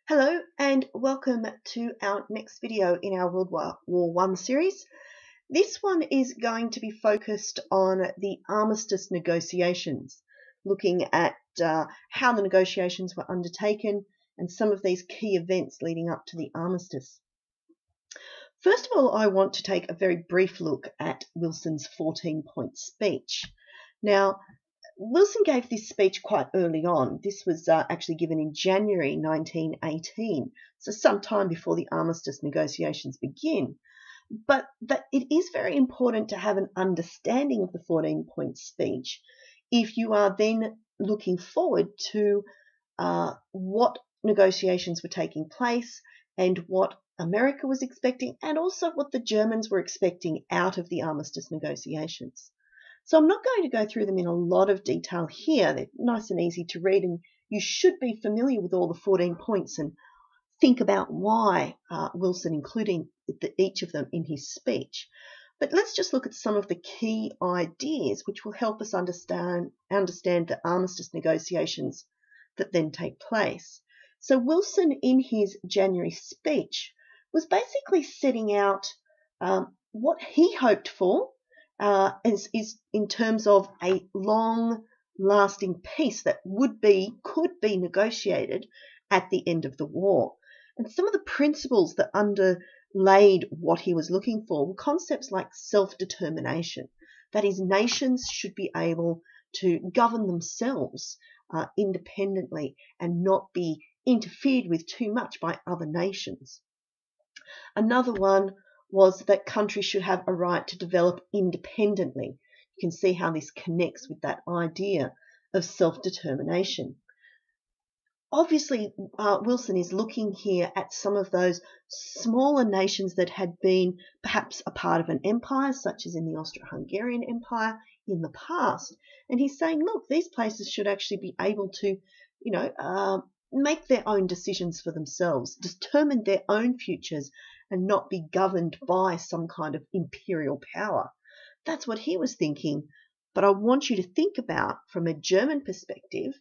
Hello and welcome to our next video in our World War I series. This one is going to be focused on the Armistice negotiations, looking at how the negotiations were undertaken and some of these key events leading up to the Armistice. First of all, I want to take a very brief look at Wilson's 14-point speech. Now, Wilson gave this speech quite early on. This was actually given in January 1918, so some time before the Armistice negotiations begin. But it is very important to have an understanding of the 14-point speech if you are then looking forward to what negotiations were taking place and what America was expecting, and also what the Germans were expecting out of the Armistice negotiations. So I'm not going to go through them in a lot of detail here. They're nice and easy to read, and you should be familiar with all the 14 points and think about why Wilson including each of them in his speech. But let's just look at some of the key ideas which will help us understand the Armistice negotiations that then take place. So Wilson, in his January speech, was basically setting out what he hoped for is in terms of a long-lasting peace that could be negotiated at the end of the war. And some of the principles that underlaid what he was looking for were concepts like self-determination. That is, nations should be able to govern themselves independently and not be interfered with too much by other nations. Another one was that countries should have a right to develop independently. You can see how this connects with that idea of self-determination. Obviously, Wilson is looking here at some of those smaller nations that had been perhaps a part of an empire, such as in the Austro-Hungarian Empire in the past. And he's saying, look, these places should actually be able to, make their own decisions for themselves, determine their own futures, and not be governed by some kind of imperial power. That's what he was thinking. But I want you to think about, from a German perspective,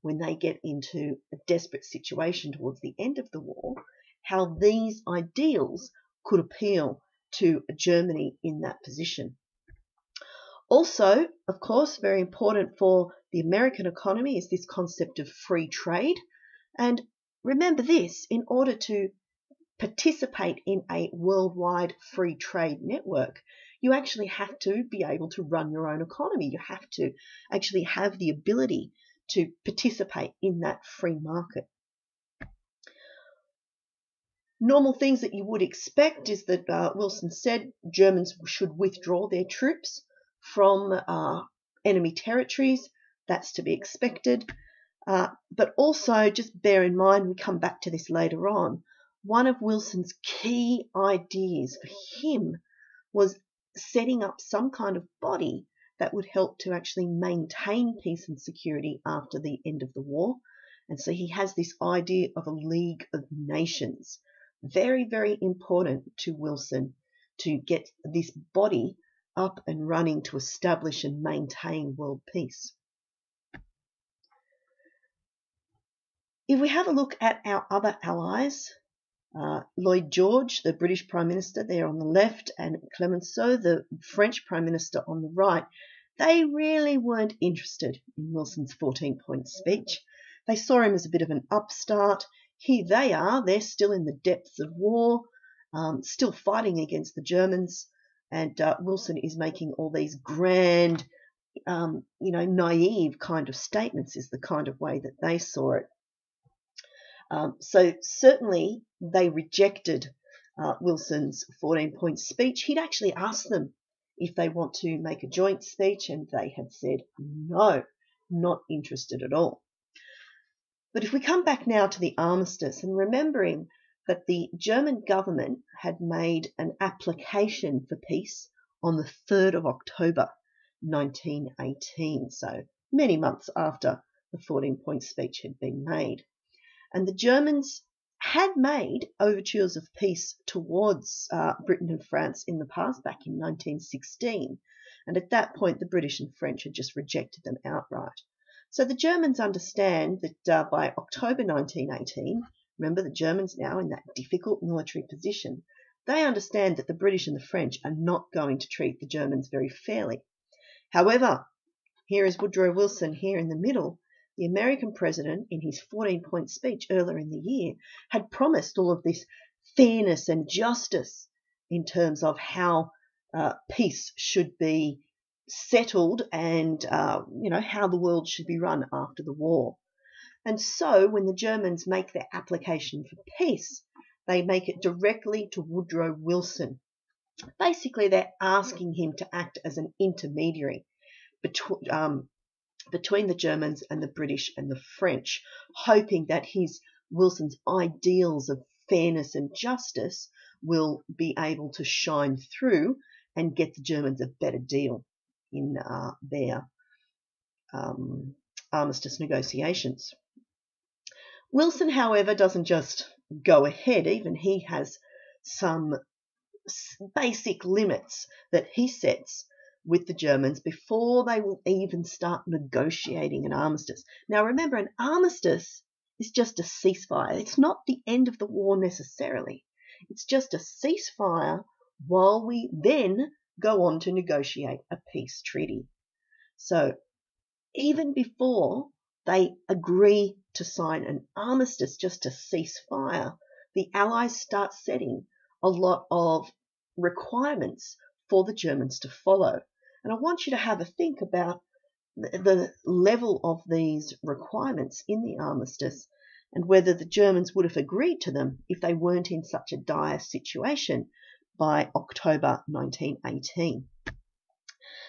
when they get into a desperate situation towards the end of the war, how these ideals could appeal to Germany in that position. Also, of course, very important for the American economy is this concept of free trade. And remember this, in order to participate in a worldwide free trade network, you actually have to be able to run your own economy. You have to actually have the ability to participate in that free market. Normal things that you would expect is that Wilson said Germans should withdraw their troops from enemy territories. That's to be expected. But also, just bear in mind, we come back to this later on, one of Wilson's key ideas for him was setting up some kind of body that would help to actually maintain peace and security after the end of the war. And so he has this idea of a League of Nations. Very, very important to Wilson to get this body up and running to establish and maintain world peace. If we have a look at our other allies, Lloyd George, the British Prime Minister, there on the left, and Clemenceau, the French Prime Minister, on the right, they really weren't interested in Wilson's 14-point speech. They saw him as a bit of an upstart. Here they are, they're still in the depths of war, still fighting against the Germans, and Wilson is making all these grand, naive kind of statements is the kind of way that they saw it. So certainly they rejected Wilson's 14-point speech. He'd actually asked them if they want to make a joint speech, and they had said no, not interested at all. But if we come back now to the Armistice, and remembering that the German government had made an application for peace on the 3rd of October 1918, so many months after the 14-point speech had been made. And the Germans had made overtures of peace towards Britain and France in the past, back in 1916. And at that point, the British and French had just rejected them outright. So the Germans understand that by October 1918, Remember, the Germans now in that difficult military position. They understand that the British and the French are not going to treat the Germans very fairly. However, here is Woodrow Wilson here in the middle. The American president, in his 14-point speech earlier in the year, had promised all of this fairness and justice in terms of how peace should be settled and, how the world should be run after the war. And so when the Germans make their application for peace, they make it directly to Woodrow Wilson. Basically, they're asking him to act as an intermediary between the Germans and the British and the French, hoping that Wilson's ideals of fairness and justice will be able to shine through and get the Germans a better deal in their armistice negotiations. Wilson, however, doesn't just go ahead. Even he has some basic limits that he sets with the Germans before they will even start negotiating an armistice. Now, remember, an armistice is just a ceasefire. It's not the end of the war necessarily. It's just a ceasefire while we then go on to negotiate a peace treaty. So even before they agree to sign an armistice just to cease fire, the Allies start setting a lot of requirements for the Germans to follow. And I want you to have a think about the level of these requirements in the armistice and whether the Germans would have agreed to them if they weren't in such a dire situation by October 1918.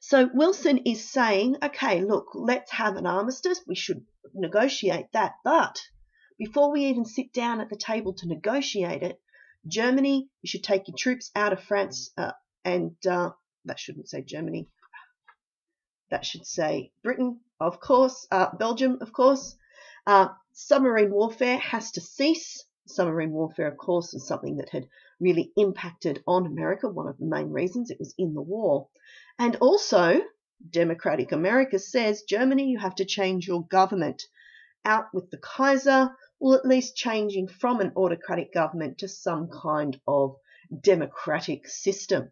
So Wilson is saying, okay, look, let's have an armistice. We should negotiate that. But before we even sit down at the table to negotiate it, Germany, you should take your troops out of France that shouldn't say Germany. That should say Britain, of course, Belgium, of course. Submarine warfare has to cease. Submarine warfare, of course, is something that had really impacted on America. One of the main reasons it was in the war. And also, Democratic America says, Germany, you have to change your government. Out with the Kaiser, or at least changing from an autocratic government to some kind of democratic system.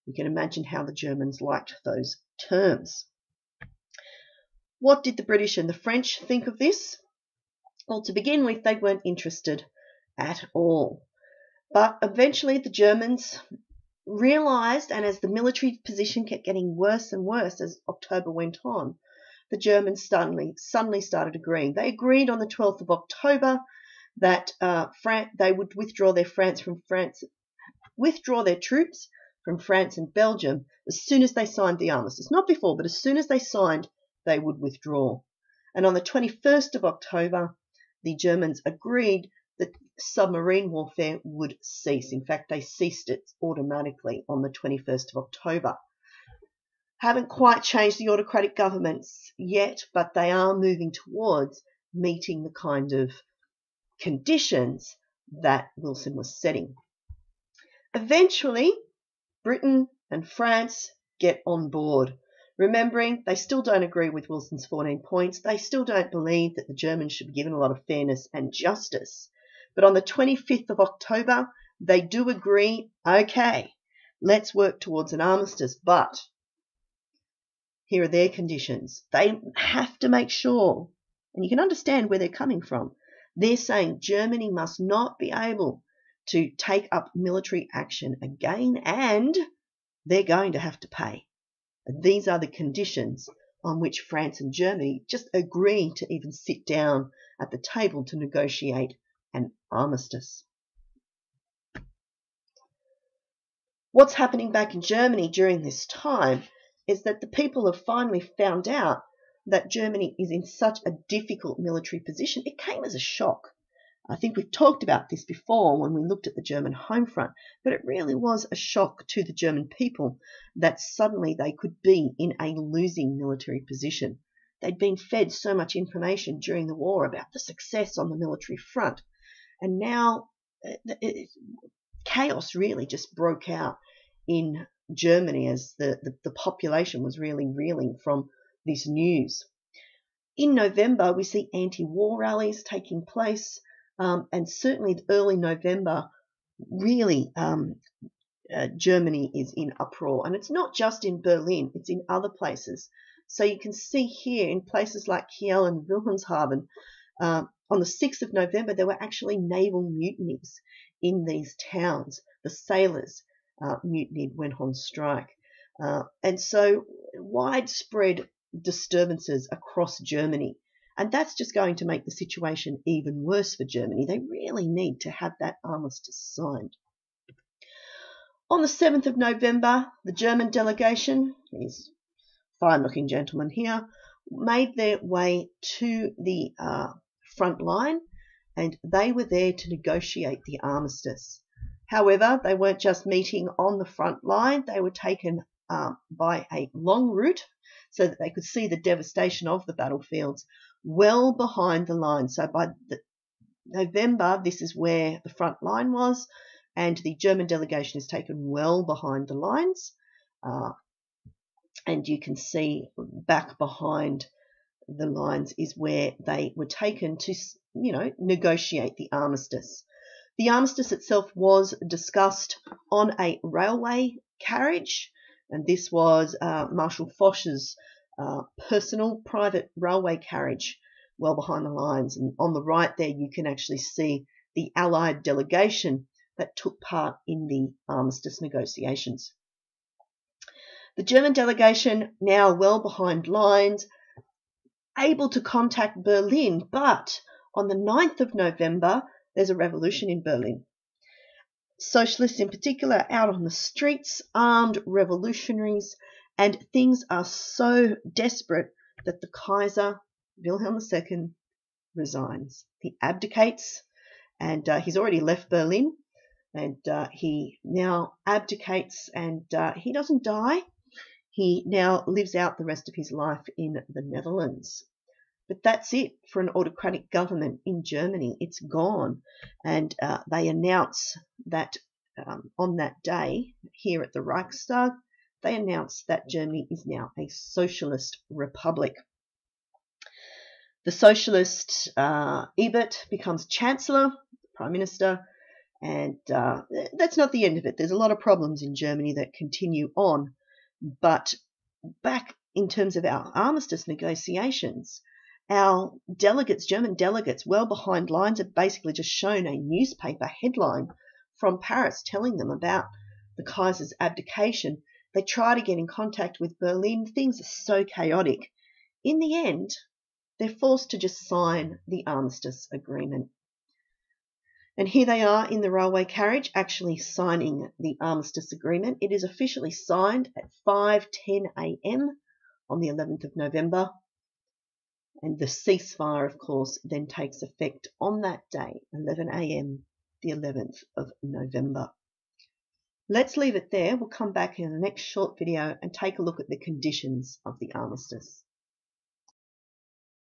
You can imagine how the Germans liked those terms. What did the British and the French think of this? Well, to begin with, they weren't interested at all. But eventually the Germans realised, and as the military position kept getting worse and worse as October went on, the Germans suddenly started agreeing. They agreed on the 12th of October that they would withdraw their troops from France and Belgium as soon as they signed the armistice. Not before, but as soon as they signed, they would withdraw. And on the 21st of October, the Germans agreed that submarine warfare would cease. In fact, they ceased it automatically on the 21st of October. Haven't quite changed the autocratic governments yet, but they are moving towards meeting the kind of conditions that Wilson was setting. Eventually, Britain and France get on board. Remembering, they still don't agree with Wilson's 14 points. They still don't believe that the Germans should be given a lot of fairness and justice. But on the 25th of October, they do agree, okay, let's work towards an armistice. But here are their conditions. They have to make sure, and you can understand where they're coming from. They're saying Germany must not be able to take up military action again, and they're going to have to pay. These are the conditions on which France and Germany just agree to even sit down at the table to negotiate an armistice. What's happening back in Germany during this time is that the people have finally found out that Germany is in such a difficult military position. It came as a shock. I think we've talked about this before when we looked at the German home front, but it really was a shock to the German people that suddenly they could be in a losing military position. They'd been fed so much information during the war about the success on the military front, and now chaos really just broke out in Germany as the population was really reeling from this news. In November, we see anti-war rallies taking place. and certainly early November, really Germany is in uproar. And it's not just in Berlin, it's in other places. So you can see here in places like Kiel and Wilhelmshaven, on the 6th of November, there were actually naval mutinies in these towns. The sailors mutinied, went on strike. And so widespread disturbances across Germany. And that's just going to make the situation even worse for Germany. They really need to have that armistice signed. On the 7th of November, the German delegation, these fine-looking gentlemen here, made their way to the front line, and they were there to negotiate the armistice. However, they weren't just meeting on the front line. They were taken by a long route so that they could see the devastation of the battlefields well behind the line. So by November, this is where the front line was, and the German delegation is taken well behind the lines. And you can see back behind the lines is where they were taken to, negotiate the armistice. The armistice itself was discussed on a railway carriage, and this was Marshal Foch's personal private railway carriage well behind the lines. And on the right there, you can actually see the Allied delegation that took part in the armistice negotiations. The German delegation now well behind lines, able to contact Berlin, but on the 9th of November, there's a revolution in Berlin. Socialists in particular out on the streets, armed revolutionaries, and things are so desperate that the Kaiser, Wilhelm II, resigns. He abdicates, and he's already left Berlin, and he now abdicates, and he doesn't die. He now lives out the rest of his life in the Netherlands. But that's it for an autocratic government in Germany. It's gone. And they announce that on that day, here at the Reichstag, they announced that Germany is now a socialist republic. The socialist Ebert becomes Chancellor, Prime Minister, and that's not the end of it. There's a lot of problems in Germany that continue on. But back in terms of our armistice negotiations, our delegates, German delegates, well behind lines, have basically just shown a newspaper headline from Paris telling them about the Kaiser's abdication. They try to get in contact with Berlin. Things are so chaotic. In the end, they're forced to just sign the armistice agreement. And here they are in the railway carriage actually signing the armistice agreement. It is officially signed at 5:10 a.m. on the 11th of November. And the ceasefire, of course, then takes effect on that day, 11 a.m., the 11th of November. Let's leave it there. We'll come back in the next short video and take a look at the conditions of the armistice.